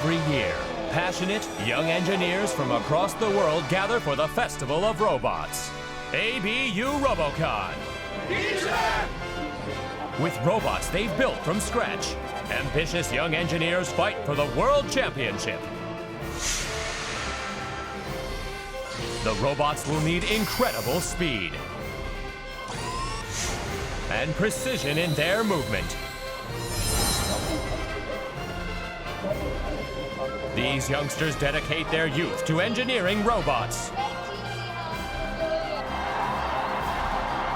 Every year, passionate young engineers from across the world gather for the Festival of Robots, ABU Robocon. With robots they've built from scratch, ambitious young engineers fight for the World Championship. The robots will need incredible speed and precision in their movement. These youngsters dedicate their youth to engineering robots.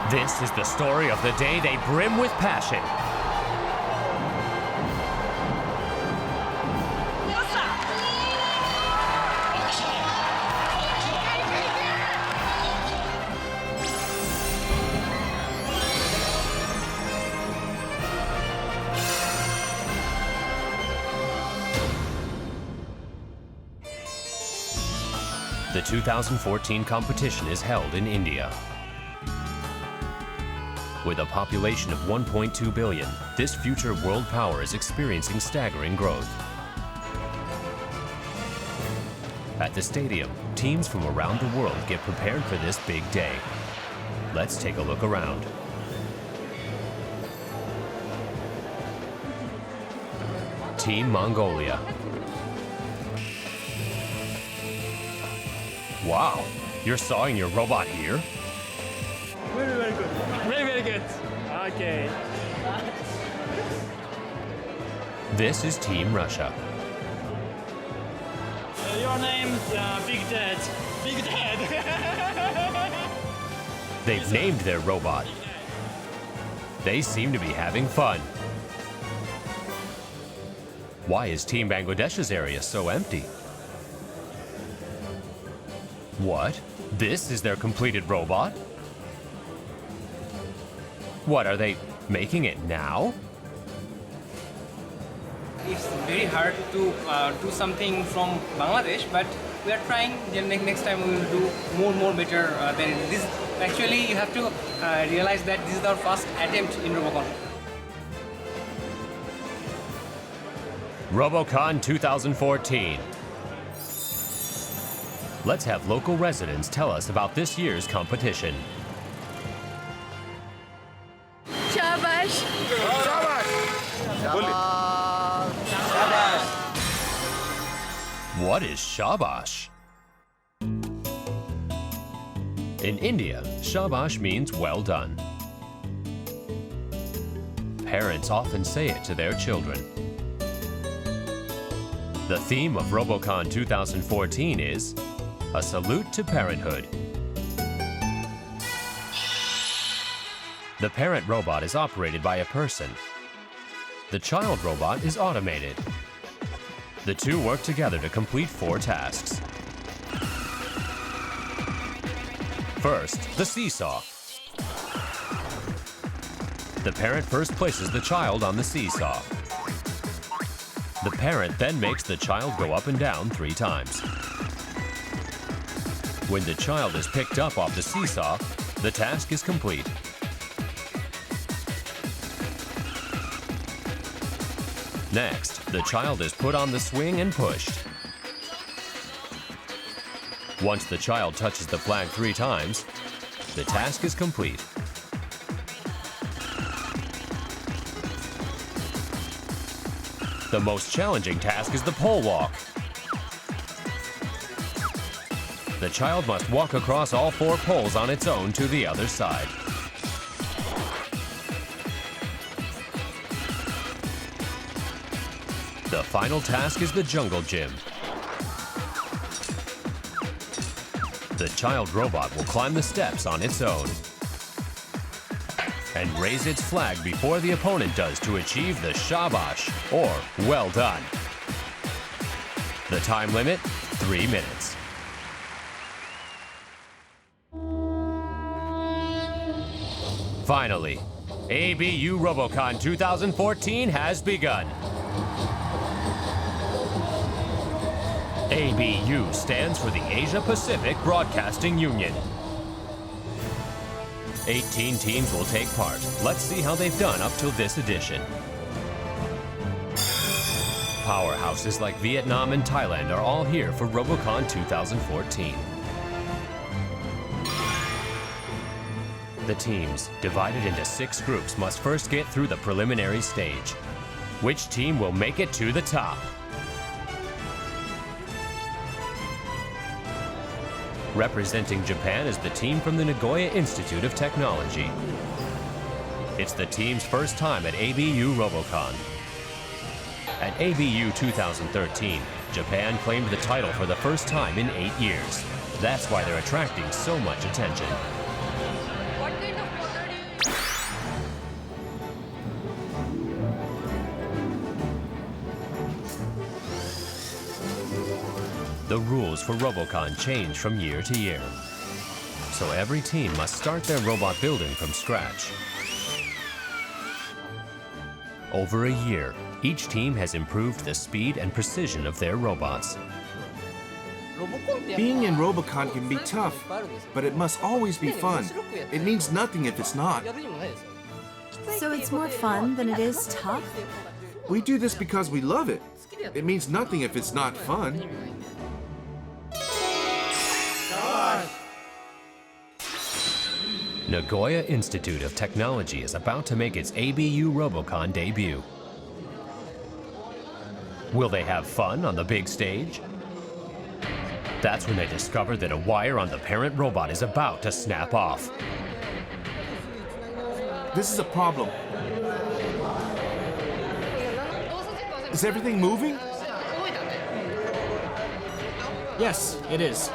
This is the story of the day they brim with passion. The 2014 competition is held in India. With a population of 1.2 billion, this future world power is experiencing staggering growth. At the stadium, teams from around the world get prepared for this big day. Let's take a look around. Team Mongolia. Wow, you're sawing your robot here? Very, very good. Very, very good. Okay. This is Team Russia. Your name's Big Dad. Big Dad. They've named their robot. They seem to be having fun. Why is Team Bangladesh's area so empty? What? This is their completed robot? What, are they making it now? It's very hard to do something from Bangladesh, but we are trying. Next time we will do more better than this. Actually, you have to realize that this is our first attempt in Robocon. Robocon 2014. Let's have local residents tell us about this year's competition. Shabash. What is shabash? In India, shabash means well done. Parents often say it to their children. The theme of Robocon 2014 is a salute to parenthood. The parent robot is operated by a person. The child robot is automated. The two work together to complete 4 tasks. First, the seesaw. The parent first places the child on the seesaw. The parent then makes the child go up and down 3 times. When the child is picked up off the seesaw, the task is complete. Next, the child is put on the swing and pushed. Once the child touches the flag 3 times, the task is complete. The most challenging task is the pole walk. The child must walk across all 4 poles on its own to the other side. The final task is the jungle gym. The child robot will climb the steps on its own and raise its flag before the opponent does to achieve the shabash, or well done. The time limit, 3 minutes. Finally, ABU Robocon 2014 has begun. ABU stands for the Asia Pacific Broadcasting Union. 18 teams will take part. Let's see how they've done up till this edition. powerhouses like Vietnam and Thailand are all here for Robocon 2014. The teams, divided into 6 groups, must first get through the preliminary stage. Which team will make it to the top? Representing Japan is the team from the Nagoya Institute of Technology. It's the team's first time at ABU Robocon. At ABU 2013, Japan claimed the title for the first time in 8 years. That's why they're attracting so much attention. The rules for Robocon change from year to year. So every team must start their robot building from scratch. Over a year, each team has improved the speed and precision of their robots. Being in Robocon can be tough, but it must always be fun. It means nothing if it's not. So it's more fun than it is tough? We do this because we love it. It means nothing if it's not fun. Nagoya Institute of Technology is about to make its ABU Robocon debut. Will they have fun on the big stage? That's when they discover that a wire on the parent robot is about to snap off. This is a problem. Is everything moving? Yes, it is.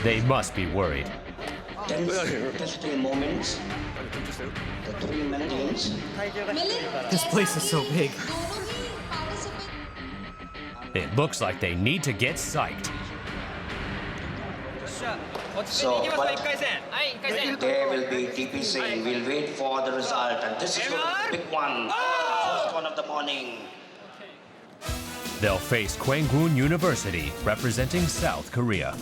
They must be worried. 15 moments. The 3 minutes. This place is so big. It looks like they need to get psyched. So, there will be TPC. We'll wait for the result. And this is the big one. First one of the morning. They'll face Kwangwon University, representing South Korea.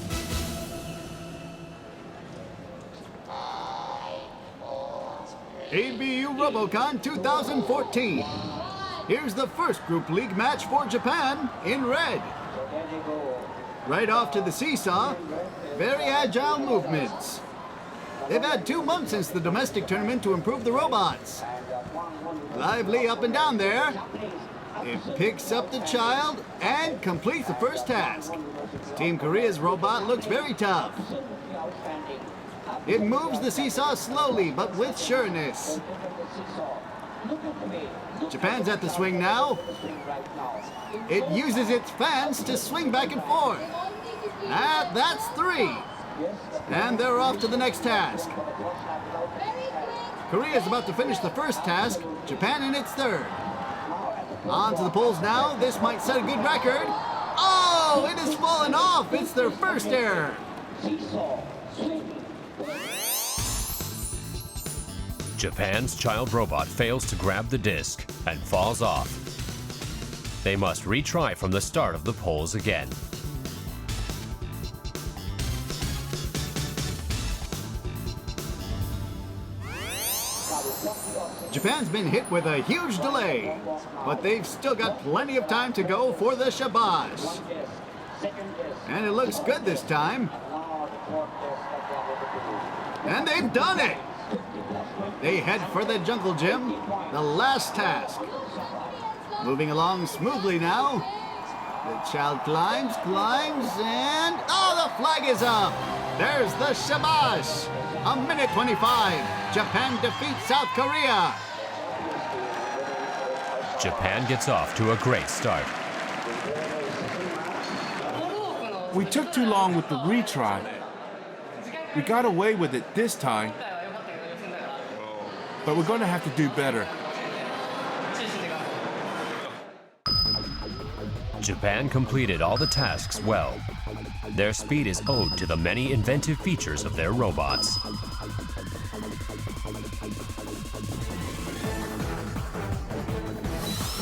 ABU Robocon 2014. Here's the first Group League match for Japan in red. Right off to the seesaw, very agile movements. They've had 2 months since the domestic tournament to improve the robots. Lively up and down there. It picks up the child and completes the first task. Team Korea's robot looks very tough. It moves the seesaw slowly, but with sureness. Japan's at the swing now. It uses its fans to swing back and forth. That's 3. And they're off to the next task. Korea's about to finish the first task, Japan in its third. On to the poles now. This might set a good record. Oh, it has fallen off. It's their first error. Japan's child robot fails to grab the disc and falls off. They must retry from the start of the poles again. Japan's been hit with a huge delay, but they've still got plenty of time to go for the shabash. And it looks good this time. And they've done it! They head for the jungle gym, the last task. Moving along smoothly now. The child climbs, and... oh, the flag is up! There's the shabash! A minute 25. Japan defeats South Korea. Japan gets off to a great start. We took too long with the retry. We got away with it this time. But we're going to have to do better. Japan completed all the tasks well. Their speed is owed to the many inventive features of their robots.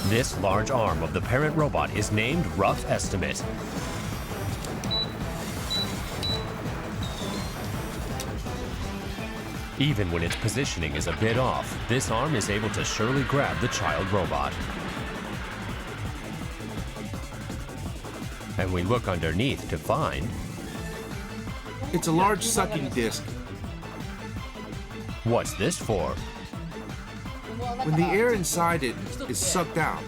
This large arm of the parent robot is named Rough Estimate. Even when its positioning is a bit off, this arm is able to surely grab the child robot. And we look underneath to find... It's a large sucking disc. What's this for? When the air inside it is sucked out,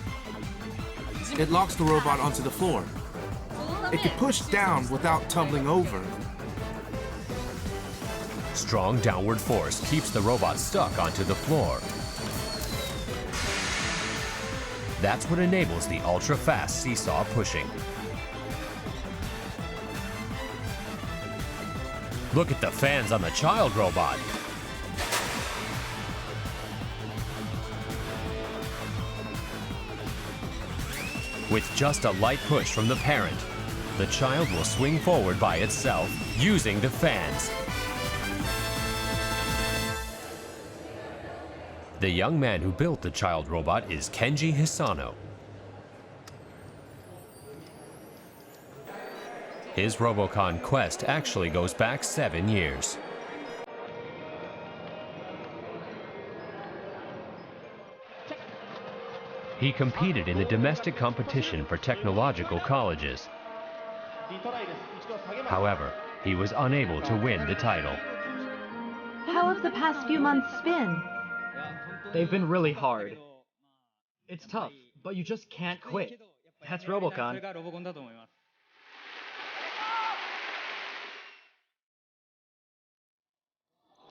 it locks the robot onto the floor. It can push down without tumbling over. Strong downward force keeps the robot stuck onto the floor. That's what enables the ultra-fast seesaw pushing. Look at the fans on the child robot. With just a light push from the parent, the child will swing forward by itself using the fans. The young man who built the child robot is Kenji Hisano. His Robocon quest actually goes back 7 years. He competed in the domestic competition for technological colleges. However, he was unable to win the title. How have the past few months been? They've been really hard. It's tough, but you just can't quit. That's Robocon.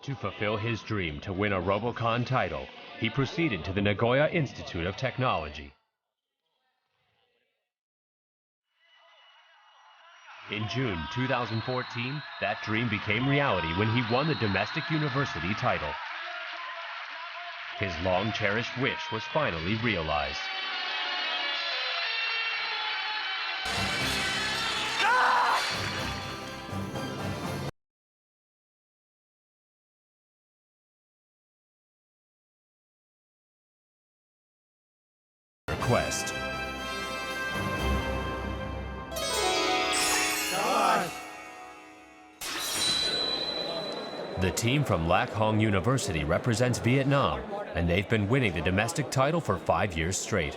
To fulfill his dream to win a Robocon title, he proceeded to the Nagoya Institute of Technology. In June 2014, that dream became reality when he won the domestic university title. His long-cherished wish was finally realized. Quest. The team from Lac Hong University represents Vietnam, and they've been winning the domestic title for 5 years straight.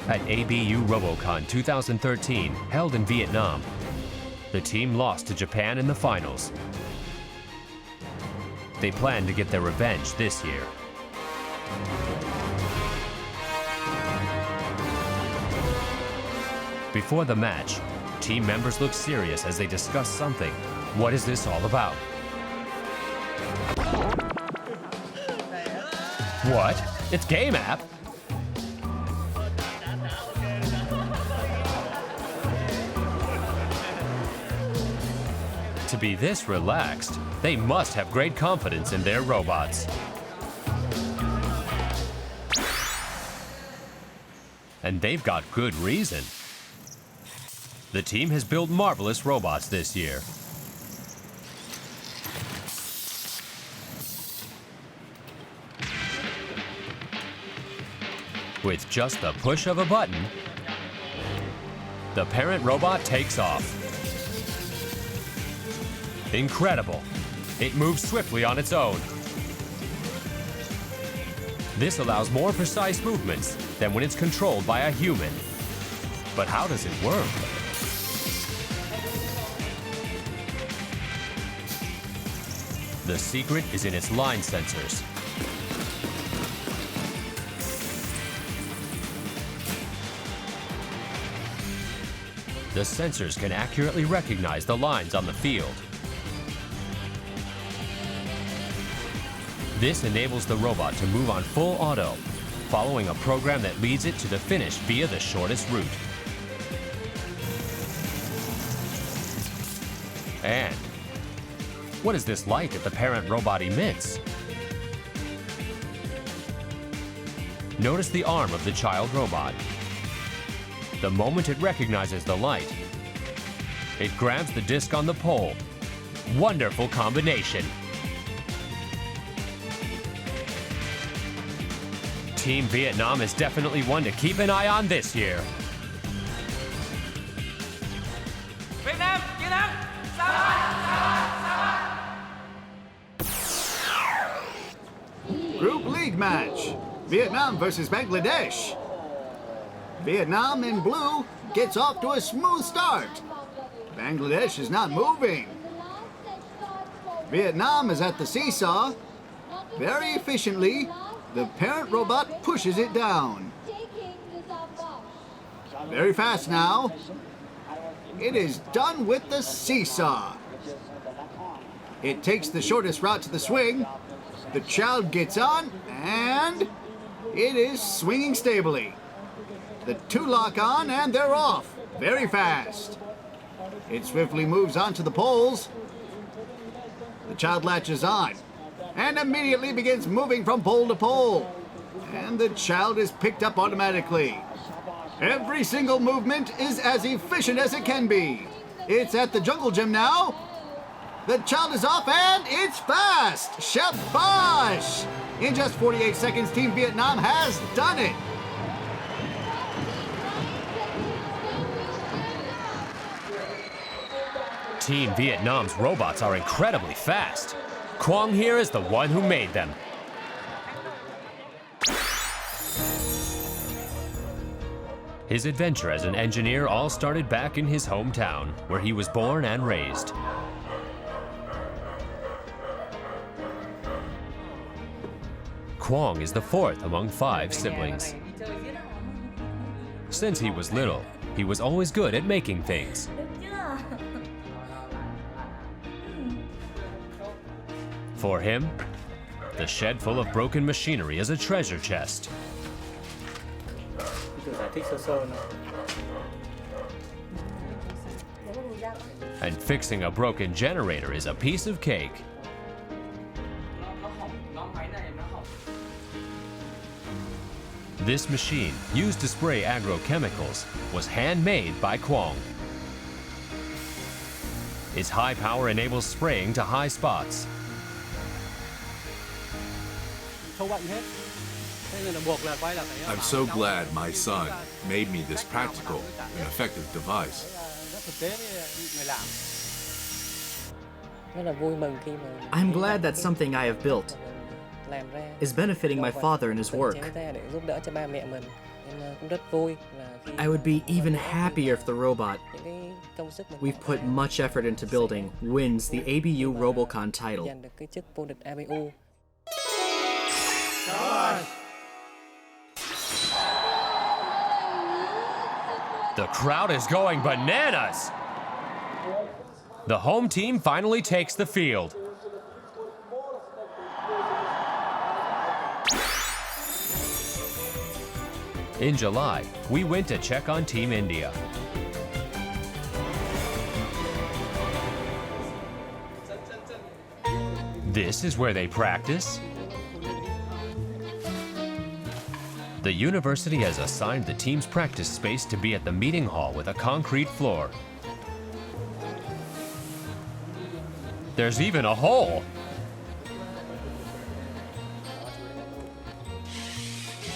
At ABU Robocon 2013, held in Vietnam, the team lost to Japan in the finals. They plan to get their revenge this year. Before the match, team members look serious as they discuss something. What is this all about? What? It's Game App? To be this relaxed, they must have great confidence in their robots. And they've got good reason. The team has built marvelous robots this year. With just the push of a button, the parent robot takes off. Incredible! It moves swiftly on its own. This allows more precise movements than when it's controlled by a human. But how does it work? The secret is in its line sensors. The sensors can accurately recognize the lines on the field. This enables the robot to move on full auto, following a program that leads it to the finish via the shortest route. And what is this light that the parent robot emits? Notice the arm of the child robot. The moment it recognizes the light, it grabs the disc on the pole. Wonderful combination. Team Vietnam is definitely one to keep an eye on this year. Vietnam! Group League match. Vietnam versus Bangladesh. Vietnam in blue gets off to a smooth start. Bangladesh is not moving. Vietnam is at the seesaw. Very efficiently, the parent robot pushes it down. Very fast now. It is done with the seesaw. It takes the shortest route to the swing. The child gets on, and it is swinging stably. The two lock on, and they're off. Very fast. It swiftly moves on to the poles. The child latches on, and immediately begins moving from pole to pole. And the child is picked up automatically. Every single movement is as efficient as it can be. It's at the jungle gym now. The child is off and it's fast. Shabash! In just 48 seconds, Team Vietnam has done it. Team Vietnam's robots are incredibly fast. Quang here is the one who made them. His adventure as an engineer all started back in his hometown, where he was born and raised. Quang is the fourth among 5 siblings. Since he was little, he was always good at making things. For him, the shed full of broken machinery is a treasure chest. And fixing a broken generator is a piece of cake. This machine, used to spray agrochemicals, was handmade by Quang. Its high power enables spraying to high spots. I'm so glad my son made me this practical and effective device. I'm glad that something I have built is benefiting my father in his work. I would be even happier if the robot we've put much effort into building wins the ABU Robocon title. The crowd is going bananas! The home team finally takes the field. In July, we went to check on Team India. This is where they practice. The university has assigned the team's practice space to be at the meeting hall with a concrete floor. There's even a hole.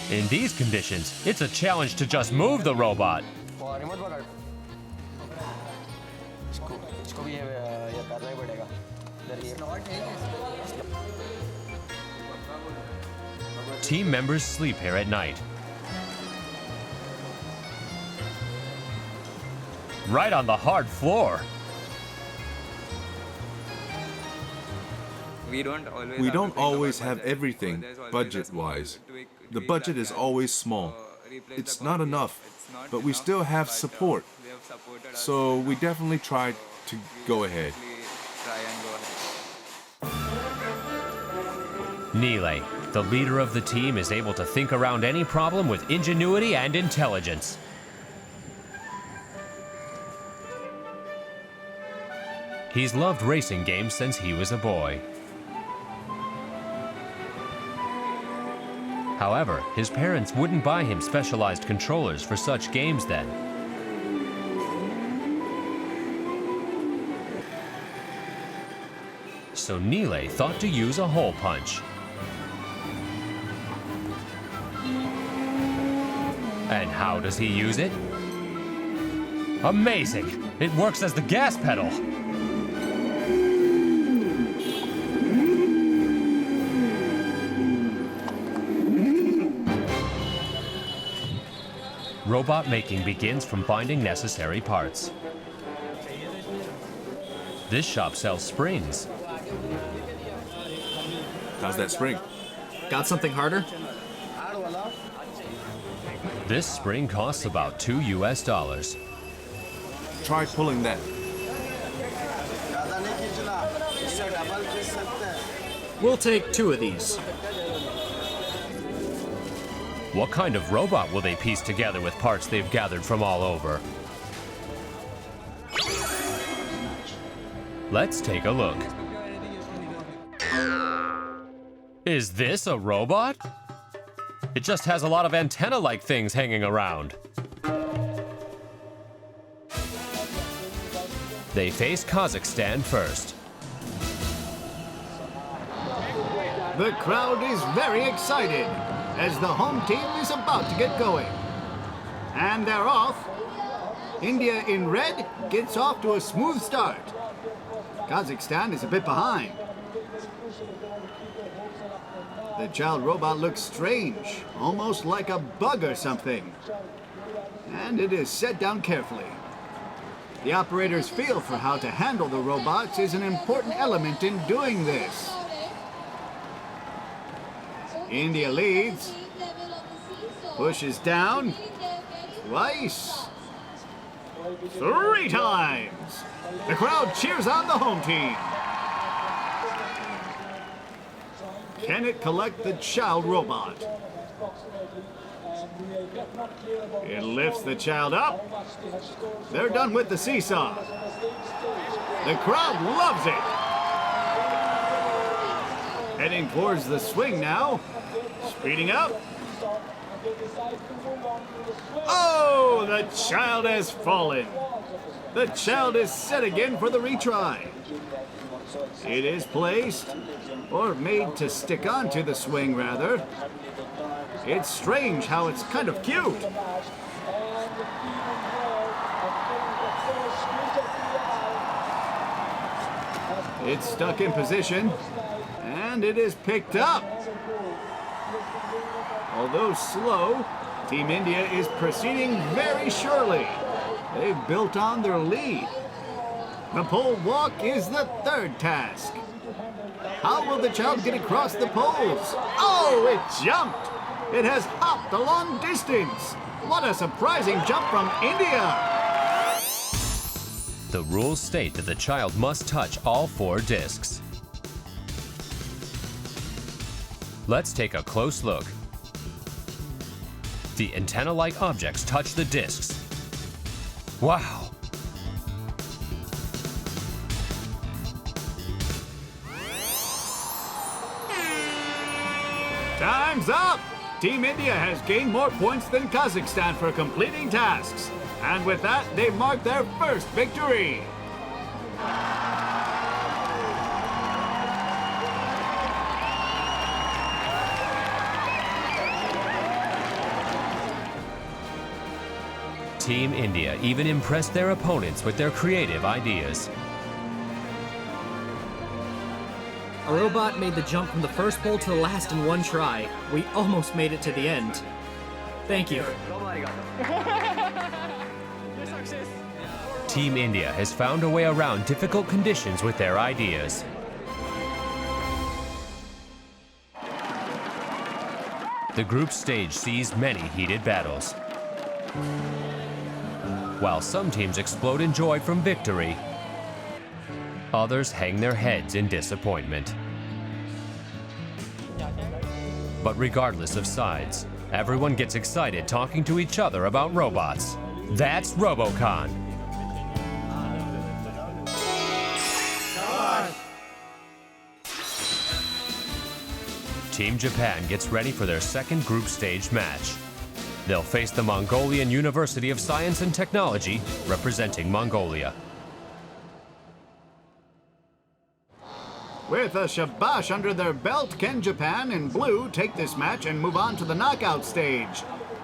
In these conditions, it's a challenge to just move the robot. Team members sleep here at night. Right on the hard floor. We don't always have everything budget-wise. The budget is always small. It's not enough, but we still have support. So we definitely try to go ahead. Nile, the leader of the team, is able to think around any problem with ingenuity and intelligence. He's loved racing games since he was a boy. However, his parents wouldn't buy him specialized controllers for such games then. So Nile thought to use a hole punch. And how does he use it? Amazing! It works as the gas pedal! Robot making begins from finding necessary parts. This shop sells springs. How's that spring? Got something harder? This spring costs about $2 US. Try pulling that. We'll take 2 of these. What kind of robot will they piece together with parts they've gathered from all over? Let's take a look. Is this a robot? It just has a lot of antenna-like things hanging around. They face Kazakhstan first. The crowd is very excited as the home team is about to get going. And they're off. India in red gets off to a smooth start. Kazakhstan is a bit behind. The child robot looks strange, almost like a bug or something. And it is set down carefully. The operator's feel for how to handle the robots is an important element in doing this. India leads, pushes down, twice, 3 times. The crowd cheers on the home team. Can it collect the child robot? It lifts the child up. They're done with the seesaw. The crowd loves it. Heading towards the swing now. Speeding up. Oh, the child has fallen. The child is set again for the retry. It is placed, or made to stick onto the swing, rather. It's strange how it's kind of cute. It's stuck in position, and it is picked up. Although slow, Team India is proceeding very surely. They've built on their lead. The pole walk is the 3rd task. How will the child get across the poles? Oh, it jumped! It has hopped a long distance. What a surprising jump from India! The rules state that the child must touch all 4 discs. Let's take a close look. The antenna-like objects touch the discs. Wow! Time's up! Team India has gained more points than Kazakhstan for completing tasks. And with that, they've marked their first victory. Team India even impressed their opponents with their creative ideas. A robot made the jump from the first pole to the last in 1 try. We almost made it to the end. Thank you. Team India has found a way around difficult conditions with their ideas. The group stage sees many heated battles. While some teams explode in joy from victory, others hang their heads in disappointment. But regardless of sides, everyone gets excited talking to each other about robots. That's Robocon. Team Japan gets ready for their 2nd group stage match. They'll face the Mongolian University of Science and Technology, representing Mongolia. With a shabash under their belt, can Japan in blue take this match and move on to the knockout stage?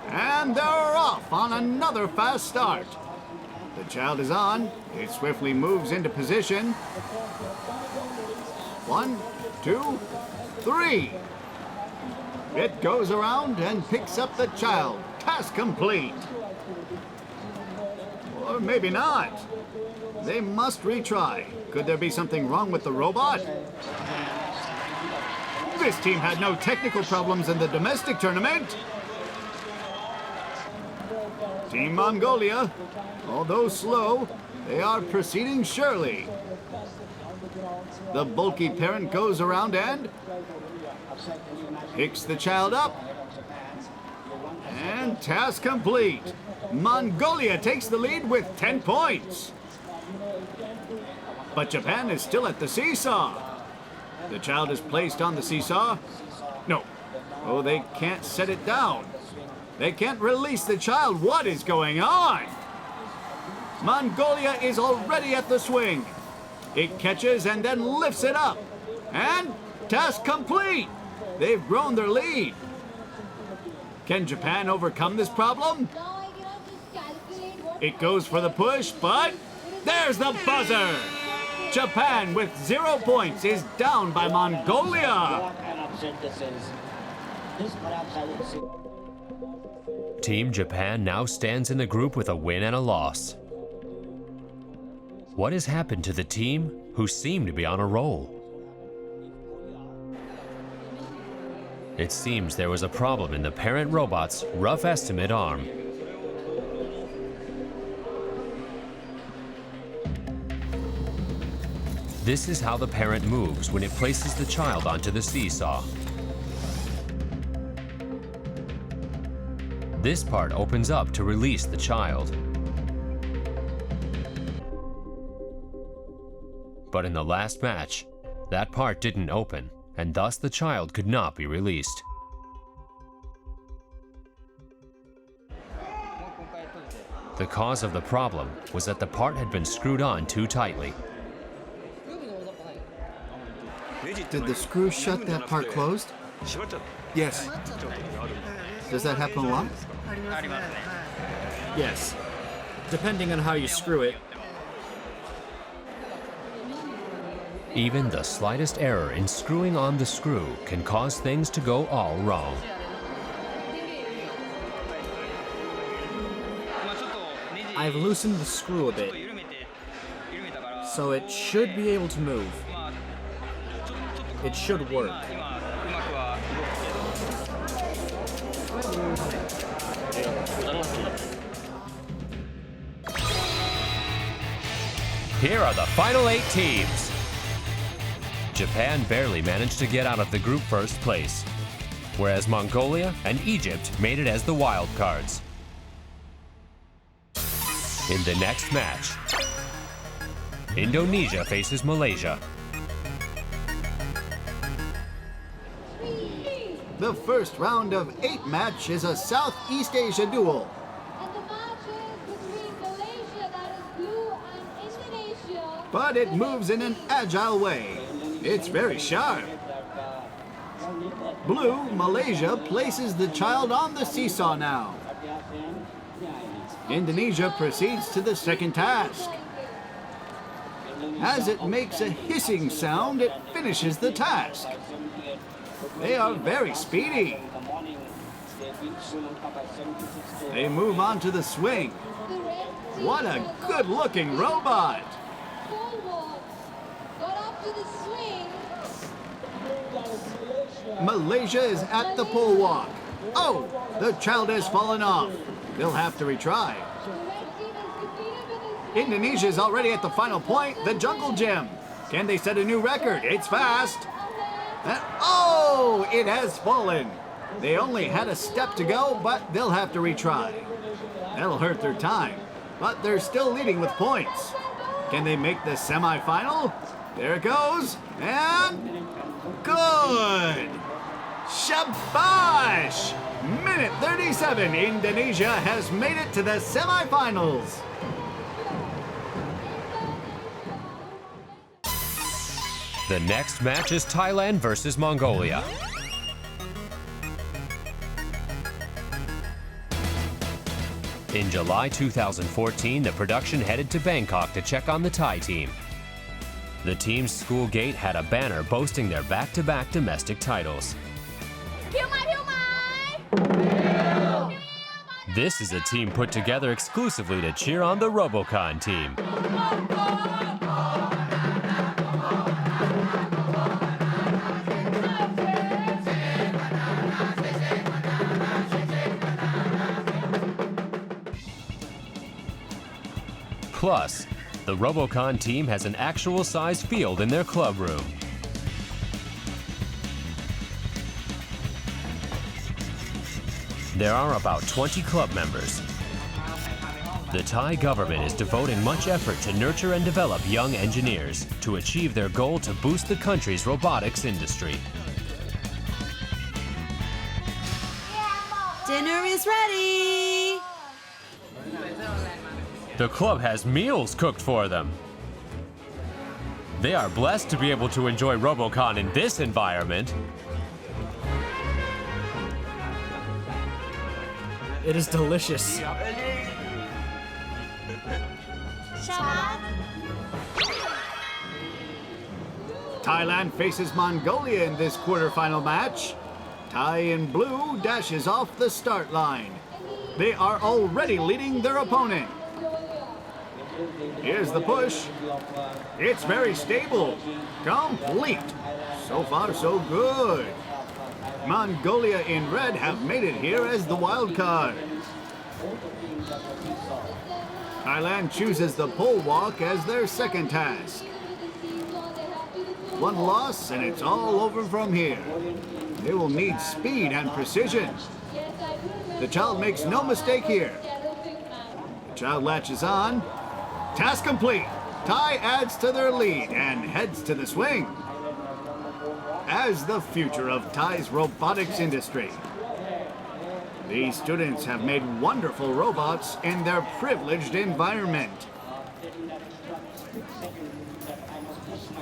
And they're off on another fast start. The child is on. It swiftly moves into position. 1, 2, 3. It goes around and picks up the child, task complete. Or maybe not. They must retry. Could there be something wrong with the robot? This team had no technical problems in the domestic tournament. Team Mongolia, although slow, they are proceeding surely. The bulky parent goes around and picks the child up. And task complete. Mongolia takes the lead with 10 points. But Japan is still at the seesaw. The child is placed on the seesaw. No. Oh, they can't set it down. They can't release the child. What is going on? Mongolia is already at the swing. It catches and then lifts it up. And task complete. They've grown their lead. Can Japan overcome this problem? It goes for the push, but there's the buzzer. Japan, with 0 points, is down by Mongolia. Team Japan now stands in the group with a win and a loss. What has happened to the team who seem to be on a roll? It seems there was a problem in the parent robot's rough estimate arm. This is how the parent moves when it places the child onto the seesaw. This part opens up to release the child. But in the last match, that part didn't open, and thus the child could not be released. The cause of the problem was that the part had been screwed on too tightly. Did the screw shut that part closed? Yes. Does that happen a lot? Yes. Depending on how you screw it. Even the slightest error in screwing on the screw can cause things to go all wrong. I've loosened the screw a bit, so it should be able to move. It should work. Here are the final 8 teams. Japan barely managed to get out of the group first place, whereas Mongolia and Egypt made it as the wild cards. In the next match, Indonesia faces Malaysia. The first round of 8 match is a Southeast Asia duel. And the match is between Malaysia, that is blue, and Indonesia. But it moves in an agile way. It's very sharp. Blue, Malaysia, places the child on the seesaw now. Indonesia proceeds to the second task. As it makes a hissing sound, it finishes the task. They are very speedy. They move on to the swing. What a good-looking robot! Forward. Got up to the swing. Malaysia is at the pole walk. Oh, the child has fallen off. They'll have to retry. Indonesia is already at the final point, the jungle gym. Can they set a new record? It's fast. Oh, it has fallen. They only had a step to go, but they'll have to retry. That'll hurt their time, but they're still leading with points. Can they make the semifinal? There it goes, and good. Shabash! Minute 37, Indonesia has made it to the semifinals. The next match is Thailand versus Mongolia. In July 2014, the production headed to Bangkok to check on the Thai team. The team's school gate had a banner boasting their back-to-back domestic titles. This is a team put together exclusively to cheer on the Robocon team. Plus, the Robocon team has an actual size field in their club room. There are about 20 club members. The Thai government is devoting much effort to nurture and develop young engineers to achieve their goal to boost the country's robotics industry. Dinner is ready! The club has meals cooked for them. They are blessed to be able to enjoy Robocon in this environment. It is delicious. Thailand faces Mongolia in this quarterfinal match. Thai in blue dashes off the start line. They are already leading their opponent. Here's the push. It's very stable. Complete. So far, so good. Mongolia in red have made it here as the wild card. Thailand chooses the pole walk as their second task. One loss and it's all over from here. They will need speed and precision. The child makes no mistake here. The child latches on. Task complete. Thai adds to their lead and heads to the swing. As the future of Thai's robotics industry, these students have made wonderful robots in their privileged environment.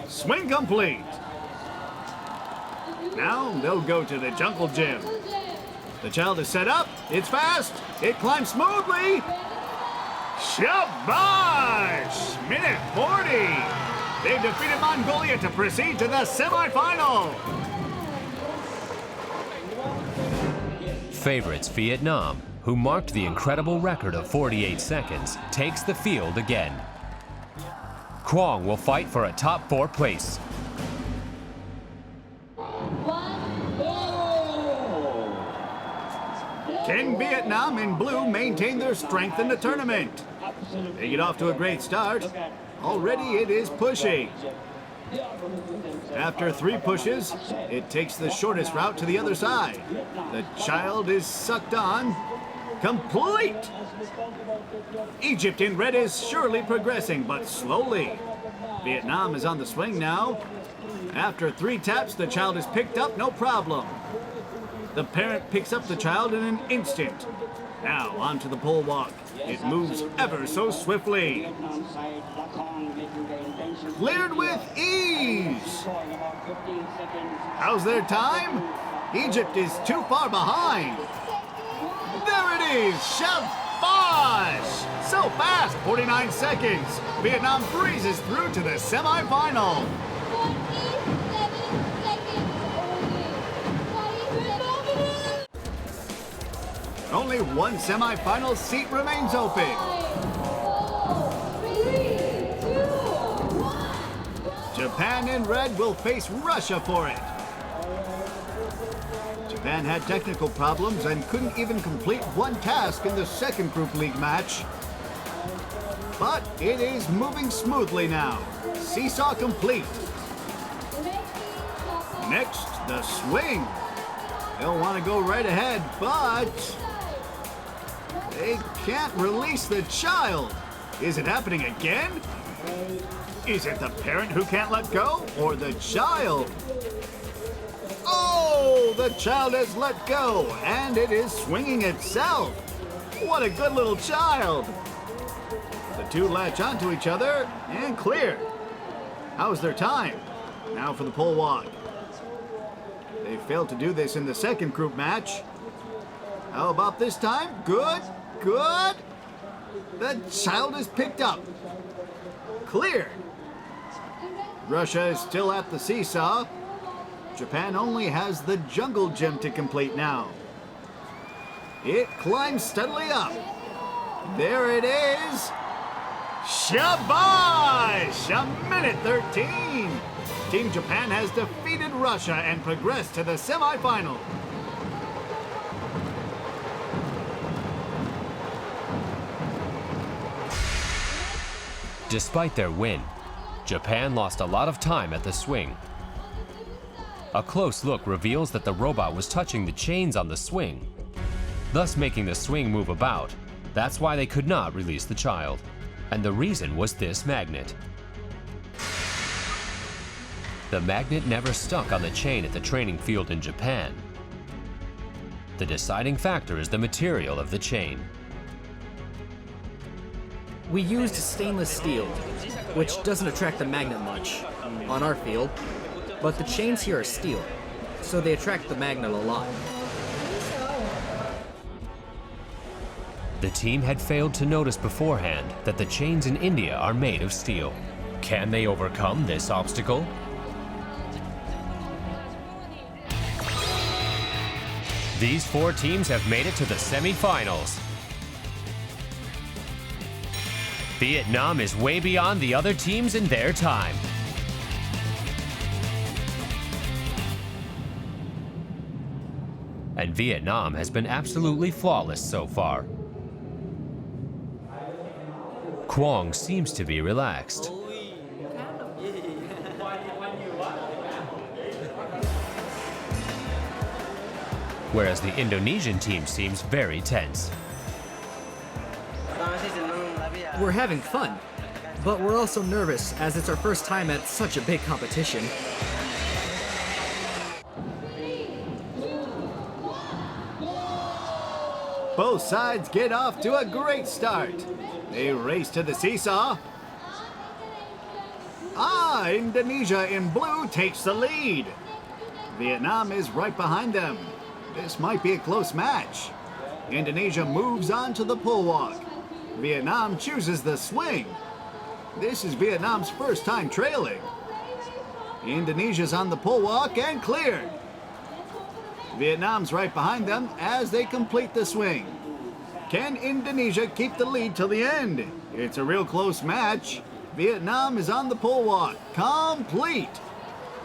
Swing complete. Now they'll go to the jungle gym. The child is set up. It's fast. It climbs smoothly. Shabash! Minute 40. They've defeated Mongolia to proceed to the semifinal. Favorites Vietnam, who marked the incredible record of 48 seconds, takes the field again. Quang will fight for a top 4 place. Can Vietnam in blue maintain their strength in the tournament? They get off to a great start. Already it is pushing. After 3 pushes, it takes the shortest route to the other side. The child is sucked on. Complete! Egypt in red is surely progressing, but slowly. Vietnam is on the swing now. After 3 taps, the child is picked up, no problem. The parent picks up the child in an instant. Now onto the pole walk. It moves ever so swiftly. Cleared with ease. How's their time? Egypt is too far behind. There it is! Shabash! So fast, 49 seconds. Vietnam breezes through to the semifinal. 47 seconds only. Only one semifinal seat remains open. 3, 2, 1. Japan in red will face Russia for it. Japan had technical problems and couldn't even complete one task in the second group league match. But it is moving smoothly now. Seesaw complete. Next, the swing. They'll want to go right ahead, but they can't release the child. Is it happening again? Is it the parent who can't let go, or the child? Oh, the child has let go, and it is swinging itself. What a good little child. The two latch onto each other and clear. How's their time? Now for the pole walk. They failed to do this in the second group match. How about this time? Good, good. The child is picked up. Clear. Russia is still at the seesaw. Japan only has the jungle gym to complete now. It climbs steadily up. There it is. Shabash! A minute 13. Team Japan has defeated Russia and progressed to the semifinal. Despite their win, Japan lost a lot of time at the swing. A close look reveals that the robot was touching the chains on the swing, thus making the swing move about. That's why they could not release the child. And the reason was this magnet. The magnet never stuck on the chain at the training field in Japan. The deciding factor is the material of the chain. We used stainless steel, which doesn't attract the magnet much on our field, but the chains here are steel, so they attract the magnet a lot. The team had failed to notice beforehand that the chains in India are made of steel. Can they overcome this obstacle? These 4 teams have made it to the semi-finals. Vietnam is way beyond the other teams in their time. And Vietnam has been absolutely flawless so far. Quang seems to be relaxed. Whereas the Indonesian team seems very tense. We're having fun, but we're also nervous as it's our first time at such a big competition. Both sides get off to a great start. They race to the seesaw. Indonesia in blue takes the lead. Vietnam is right behind them. This might be a close match. Indonesia moves on to the pole walk. Vietnam chooses the swing. This is Vietnam's first time trailing. Indonesia's on the pole walk and cleared. Vietnam's right behind them as they complete the swing. Can Indonesia keep the lead till the end? It's a real close match. Vietnam is on the pole walk, complete.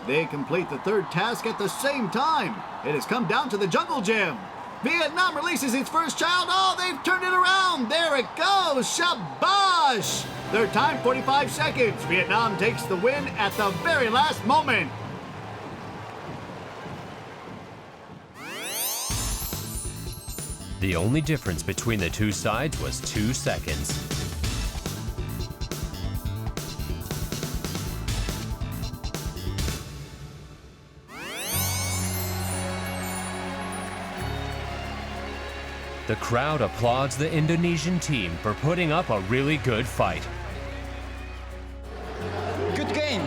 They complete the third task at the same time. It has come down to the jungle gym. Vietnam releases its first child. Oh, they've turned it around. There it goes. Shabash! Third time, 45 seconds. Vietnam takes the win at the very last moment. The only difference between the two sides was 2 seconds. The crowd applauds the Indonesian team for putting up a really good fight. Good game.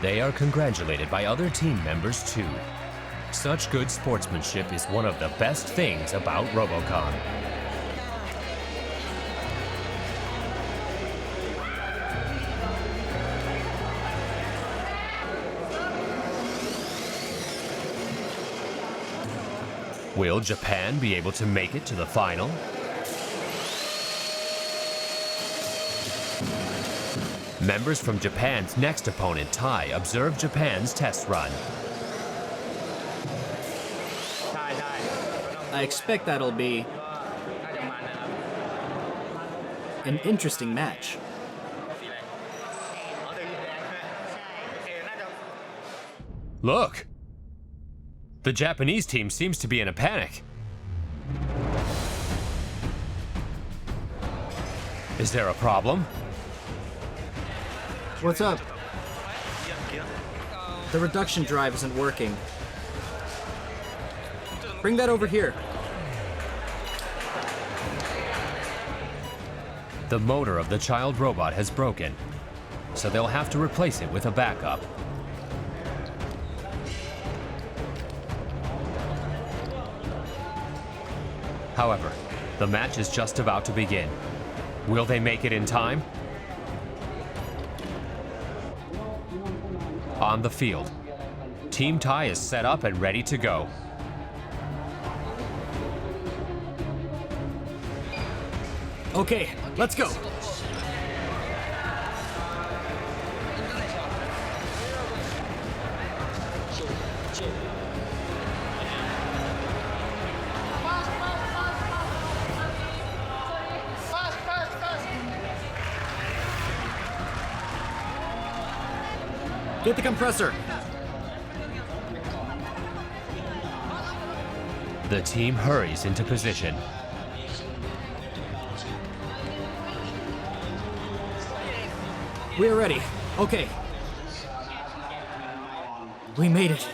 They are congratulated by other team members too. Such good sportsmanship is one of the best things about Robocon. Will Japan be able to make it to the final? Members from Japan's next opponent, Thai, observe Japan's test run. I expect that'll be an interesting match. Look! The Japanese team seems to be in a panic. Is there a problem? What's up? The reduction drive isn't working. Bring that over here. The motor of the child robot has broken, so they'll have to replace it with a backup. However, the match is just about to begin. Will they make it in time? On the field, Team Thai is set up and ready to go. Okay, let's go. Get the compressor. The team hurries into position. We're ready. Okay. We made it.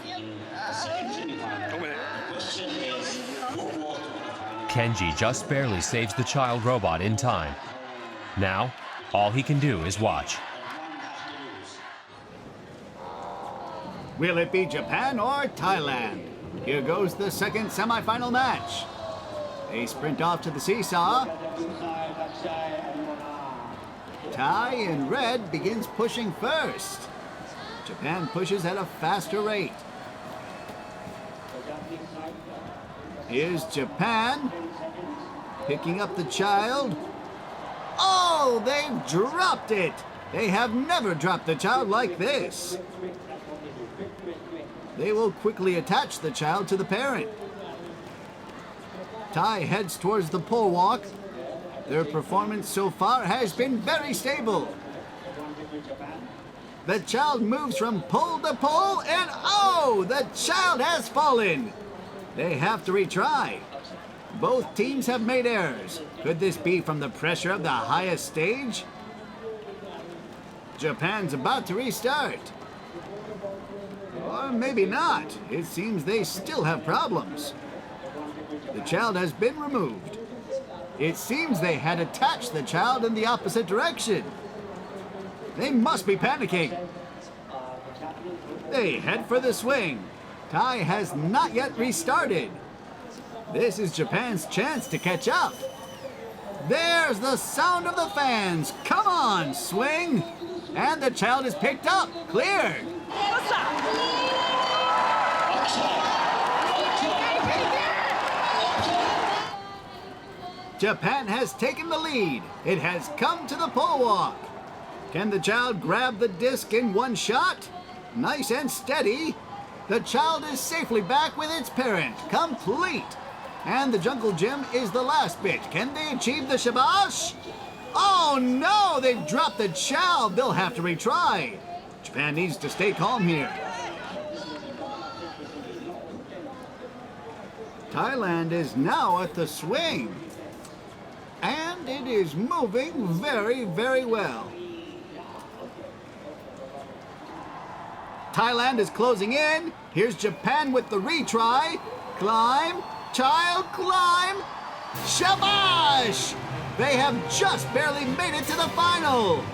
Kenji just barely saves the child robot in time. Now, all he can do is watch. Will it be Japan or Thailand? Here goes the second semifinal match. They sprint off to the seesaw. Thai in red begins pushing first. Japan pushes at a faster rate. Here's Japan picking up the child. Oh, they've dropped it! They have never dropped the child like this. They will quickly attach the child to the parent. Thai heads towards the pole walk. Their performance so far has been very stable. The child moves from pole to pole and oh, the child has fallen. They have to retry. Both teams have made errors. Could this be from the pressure of the highest stage? Japan's about to restart. Or maybe not. It seems they still have problems. The child has been removed. It seems they had attached the child in the opposite direction. They must be panicking. They head for the swing. Thai has not yet restarted. This is Japan's chance to catch up. There's the sound of the fans. Come on, swing. And the child is picked up, cleared. Japan has taken the lead. It has come to the pole walk. Can the child grab the disc in one shot? Nice and steady. The child is safely back with its parent, complete. And the jungle gym is the last bit. Can they achieve the shabash? Oh no, they've dropped the child. They'll have to retry. Japan needs to stay calm here. Thailand is now at the swing. And it is moving very, very well. Thailand is closing in. Here's Japan with the retry. Climb, child, climb. Shabash! They have just barely made it to the final.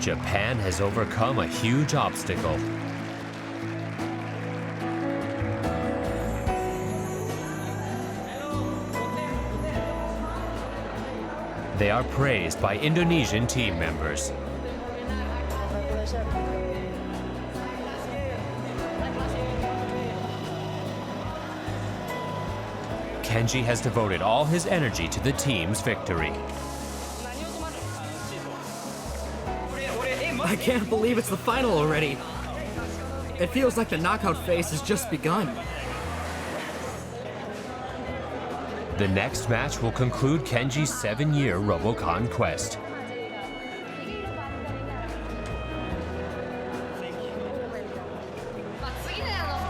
Japan has overcome a huge obstacle. They are praised by Indonesian team members. Kenji has devoted all his energy to the team's victory. I can't believe it's the final already. It feels like the knockout phase has just begun. The next match will conclude Kenji's 7-year Robocon quest.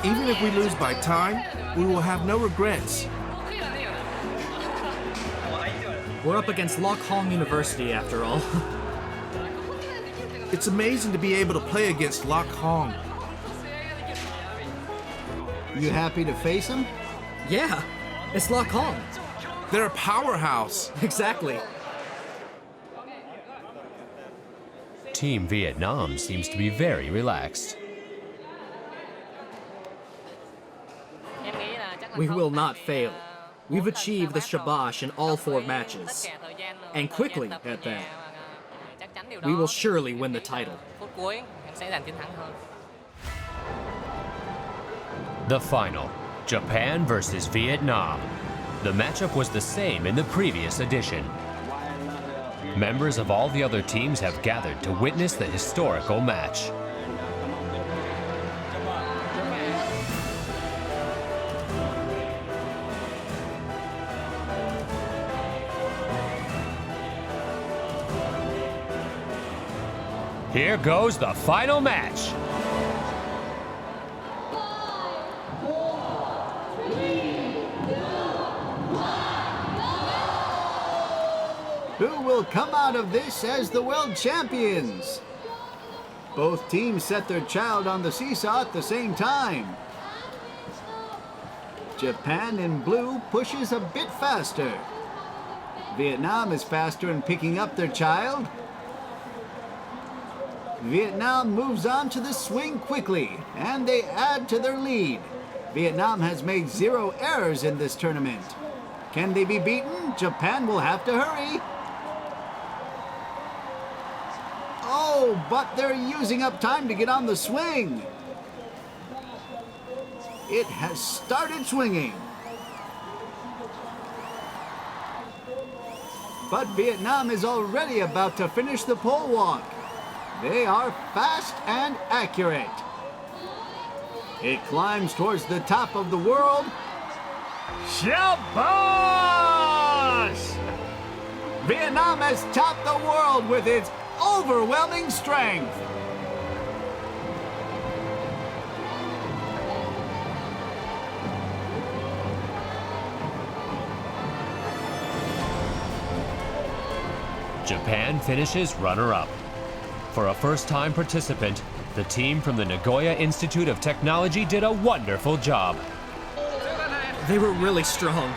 Even if we lose by time, we will have no regrets. We're up against Lock Hong University after all. It's amazing to be able to play against Lock Hong. You happy to face him? Yeah, it's Lock Hong. They're a powerhouse. Exactly. Team Vietnam seems to be very relaxed. We will not fail. We've achieved the shabash in all 4 matches. And quickly at that. We will surely win the title. The final, Japan versus Vietnam. The matchup was the same in the previous edition. Members of all the other teams have gathered to witness the historical match. Here goes the final match. Who will come out of this as the world champions? Both teams set their child on the seesaw at the same time. Japan in blue pushes a bit faster. Vietnam is faster in picking up their child. Vietnam moves on to the swing quickly, and they add to their lead. Vietnam has made 0 errors in this tournament. Can they be beaten? Japan will have to hurry. Oh, but they're using up time to get on the swing. It has started swinging. But Vietnam is already about to finish the pole walk. They are fast and accurate. It climbs towards the top of the world. Shabash! Vietnam has topped the world with its overwhelming strength. Japan finishes runner-up. For a first-time participant, the team from the Nagoya Institute of Technology did a wonderful job. They were really strong.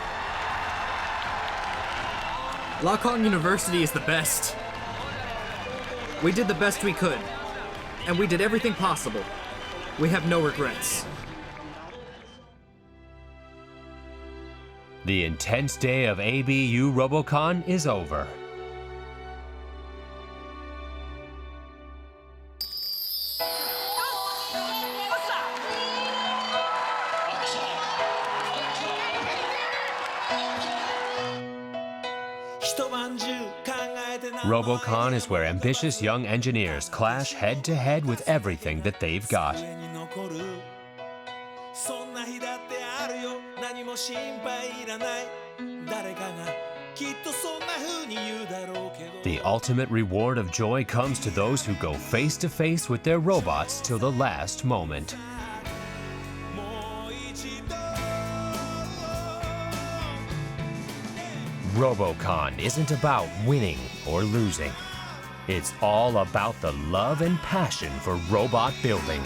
Lakong University is the best. We did the best we could, and we did everything possible. We have no regrets. The intense day of ABU Robocon is over. Robocon is where ambitious young engineers clash head-to-head with everything that they've got. The ultimate reward of joy comes to those who go face-to-face with their robots till the last moment. Robocon isn't about winning or losing. It's all about the love and passion for robot building.